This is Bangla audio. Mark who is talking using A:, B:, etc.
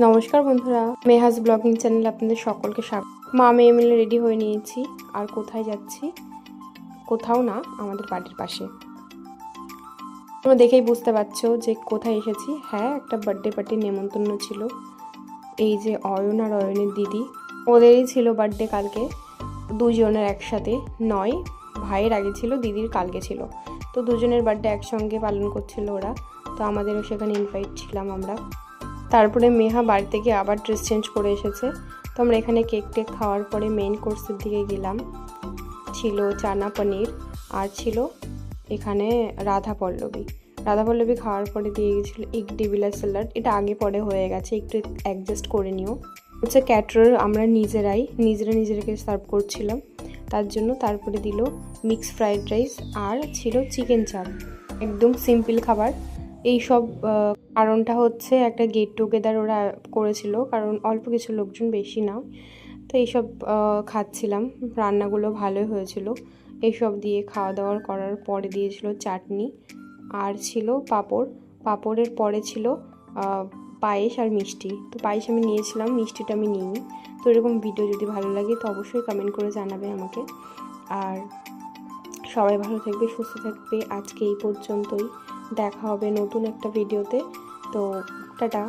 A: নমস্কার বন্ধুরা, মেহাজ ব্লগিং চ্যানেলে আপনাদের সকলকে স্বাগত। মা মেয়ে মিলে রেডি হয়ে নিয়েছি। আর কোথায় যাচ্ছি? কোথাও না, আমাদের বাড়ির পাশে। তোমরা দেখেই বুঝতে পারছো যে কোথায় এসেছি। হ্যাঁ, একটা বার্থডে পার্টির নেমন্তন্ন ছিল। এই যে অয়ন আর অয়নের দিদি, ওদেরই ছিল বার্থডে কালকে। দুজনের একসাথে নয়, ভাইয়ের আগে ছিল, দিদির কালকে ছিল। তো দুজনের বার্থডে একসঙ্গে পালন করছিল ওরা। তো আমাদেরও সেখানে ইনভাইট ছিলাম আমরা। তারপরে মেহা বাড়ি থেকে আবার ড্রেস চেঞ্জ করে এসেছে। তো আমরা এখানে কেক টেক খাওয়ার পরে মেইন কোর্সের দিকে গেলাম। ছিল চানা পনির আর ছিল এখানে রাধা পল্লবী খাওয়ার পরে দিয়ে গেছিলো এগ ডিবিলা স্যালাড। এটা আগে পরে হয়ে গেছে, একটু অ্যাডজাস্ট করে নিও। হচ্ছে ক্যাটারার আমরা নিজেরাকে সার্ভ করছিলাম তার জন্য। তারপরে দিল মিক্স ফ্রাইড রাইস আর ছিল চিকেন চাপ, একদম সিম্পল খাবার। এই সব কারণটা হচ্ছে একটা গেট টুগেদার ওরা করেছিল, কারণ অল্প কিছু লোকজন, বেশি না। তো এইসব খাচ্ছিলাম। রান্নাগুলো ভালোই হয়েছিল। এইসব দিয়ে খাওয়া দাওয়া করার পরে দিয়েছিল চাটনি আর ছিল পাঁপড়ের পরে ছিল পায়েস আর মিষ্টি। তো পায়েস আমি নিয়েছিলাম, মিষ্টিটা আমি নিইনি। তো এরকম ভিডিও যদি ভালো লাগে তো অবশ্যই কমেন্ট করে জানাবে আমাকে। আর সবাই ভালো থাকবে, সুস্থ থাকবে। আজকে এই পর্যন্তই, দেখা হবে নতুন একটা ভিডিওতে। তো টাটা।